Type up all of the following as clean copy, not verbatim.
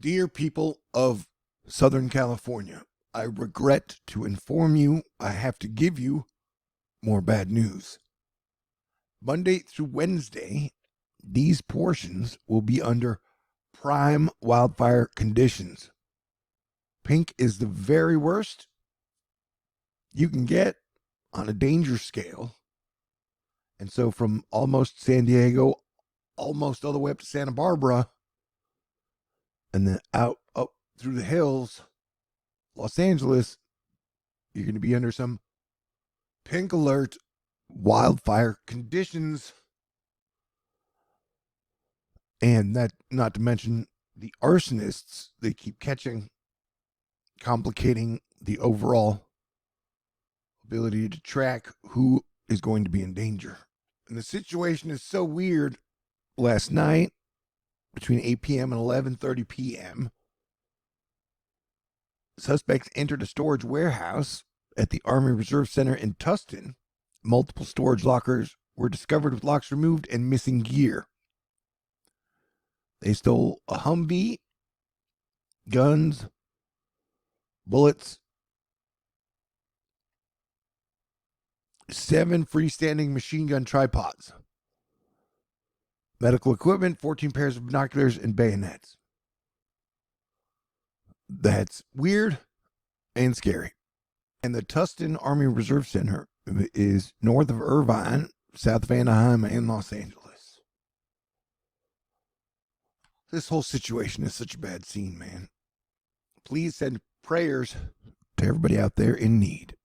Dear people of Southern California, I regret to inform you I have to give you more bad news. Monday through Wednesday, these portions will be under prime wildfire conditions. Pink is the very worst you can get on a danger scale. And so from almost San Diego, almost all the way up to Santa Barbara, and then out up through the hills, Los Angeles, you're going to be under some pink alert wildfire conditions. And that, not to mention the arsonists they keep catching, complicating the overall ability to track who is going to be in danger. And the situation is so weird. Last night, between 8 p.m. and 11:30 p.m., suspects entered a storage warehouse at the Army Reserve Center in Tustin. Multiple storage lockers were discovered with locks removed and missing gear. They stole a Humvee, guns, bullets, 7 freestanding machine gun tripods, medical equipment, 14 pairs of binoculars, and bayonets. That's weird and scary. And the Tustin Army Reserve Center is north of Irvine, south of Anaheim, and Los Angeles. This whole situation is such a bad scene, man. Please send prayers to everybody out there in need.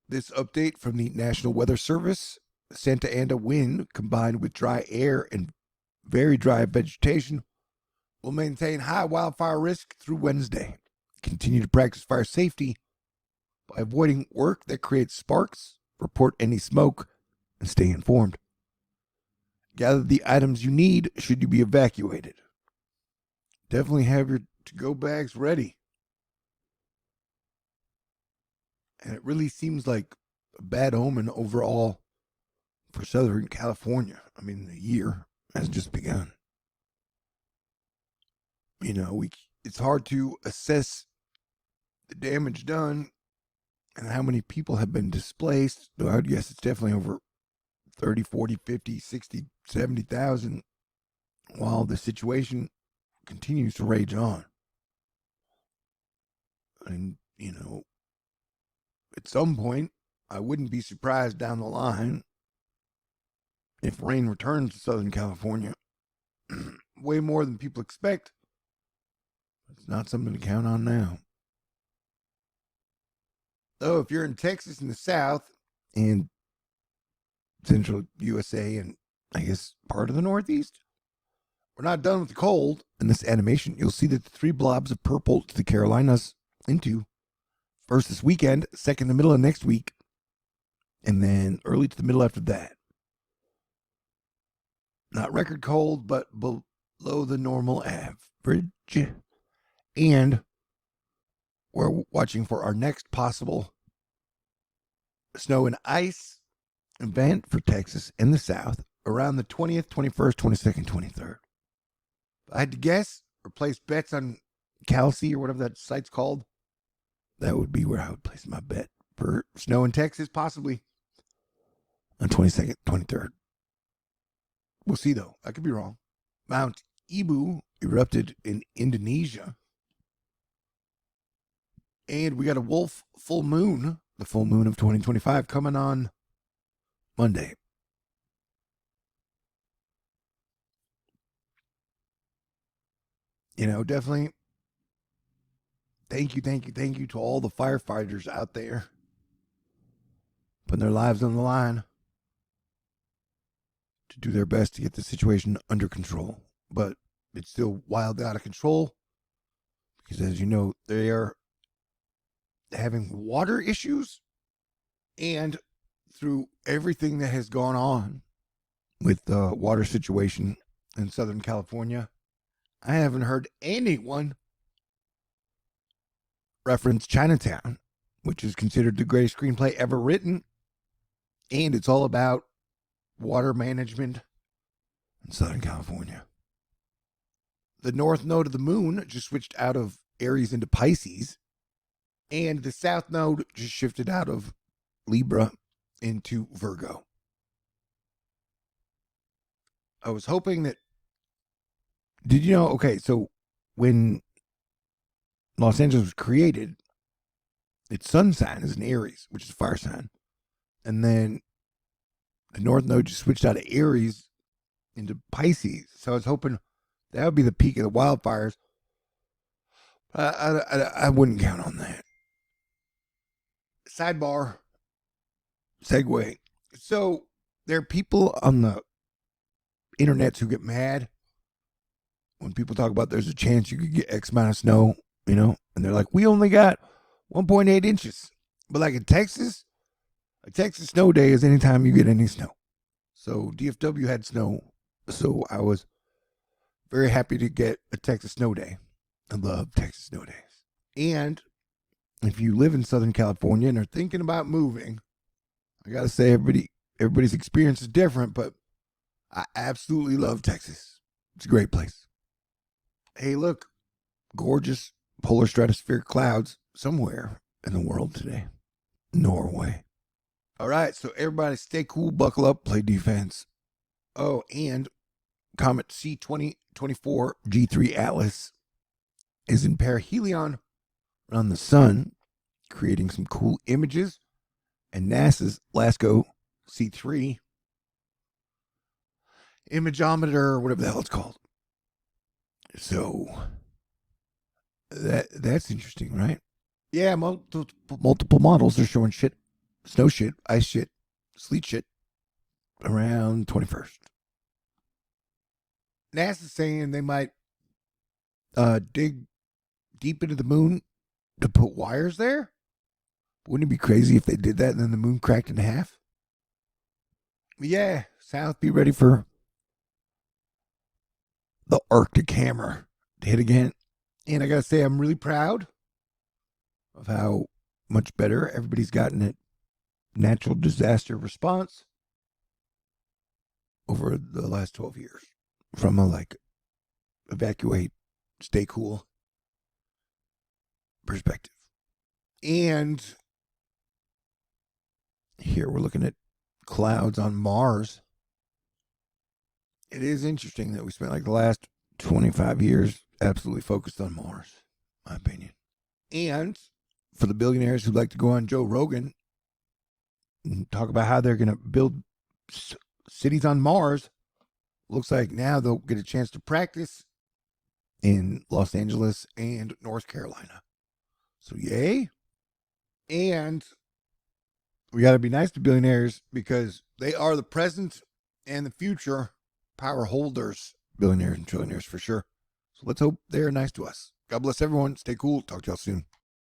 This update from the National Weather Service: Santa Ana wind combined with dry air and very dry vegetation will maintain high wildfire risk through Wednesday. Continue to practice fire safety by avoiding work that creates sparks, report any smoke, and stay informed. Gather the items you need should you be evacuated. Definitely have your to-go bags ready. And it really seems like a bad omen overall for Southern California. I mean, the year has just begun. You know, it's hard to assess the damage done and how many people have been displaced. Though I would guess it's definitely over 30, 40, 50, 60, 70,000 while the situation continues to rage on. And, you know, at some point, I wouldn't be surprised down the line if rain returns to Southern California way more than people expect. It's not something to count on now. Though, if you're in Texas in the South and central USA and I guess part of the Northeast, we're not done with the cold. In this animation, you'll see that the 3 blobs of purple to the Carolinas into first this weekend, second the middle of next week, and then early to the middle after that. Not record cold, but below the normal average. And we're watching for our next possible snow and ice event for Texas and the South around the 20th, 21st, 22nd, 23rd. If I had to guess or place bets on Calci or whatever that site's called, that would be where I would place my bet for snow in Texas, possibly on 22nd, 23rd. We'll see, though. I could be wrong. Mount Ibu erupted in Indonesia. And we got a wolf full moon, the full moon of 2025, coming on Monday. You know, definitely thank you to all the firefighters out there putting their lives on the line to do their best to get the situation under control. But it's still wild out of control because, as you know, they are having water issues, and through everything that has gone on with the water situation in Southern California, I haven't heard anyone reference Chinatown, which is considered the greatest screenplay ever written, and it's all about water management in Southern California. the north node of the moon just switched out of Aries into Pisces, and the south node just shifted out of Libra into Virgo. I was hoping that. Did you know? Okay, so when Los Angeles was created, its sun sign is an Aries, which is a fire sign. And then the north node just switched out of Aries into Pisces. So I was hoping that would be the peak of the wildfires. I wouldn't count on that. Sidebar, segue. So there are people on the internet who get mad when people talk about there's a chance you could get X amount of snow, and they're like, we only got 1.8 inches. But like in Texas, a Texas snow day is anytime you get any snow. So DFW had snow. So I was very happy to get a Texas snow day. I love Texas snow days. And if you live in Southern California and are thinking about moving, I got to say everybody's experience is different, but I absolutely love Texas. It's a great place. Hey, look, gorgeous polar stratospheric clouds somewhere in the world today. Norway. All right, so everybody stay cool, buckle up, play defense. Oh, and Comet C2024 G3 Atlas is in perihelion around the sun, creating some cool images. And NASA's LASCO C3 imagometer, or whatever the hell it's called. So that's interesting, right? Yeah, multiple models are showing shit, snow shit, ice shit, sleet shit around 21st. NASA's saying they might dig deep into the moon to put wires there. Wouldn't it be crazy if they did that and then the moon cracked in half? Yeah, South, be ready for the Arctic hammer to hit again. And I got to say, I'm really proud of how much better everybody's gotten at natural disaster response over the last 12 years. From a evacuate, stay cool perspective. And here we're looking at clouds on Mars. It is interesting that we spent the last 25 years absolutely focused on Mars, in my opinion. And for the billionaires who like to go on Joe Rogan and talk about how they're going to build cities on Mars, looks like now they'll get a chance to practice in Los Angeles and North Carolina. So yay. And we got to be nice to billionaires because they are the present and the future power holders, billionaires and trillionaires for sure. So let's hope they're nice to us. God bless everyone. Stay cool. Talk to y'all soon.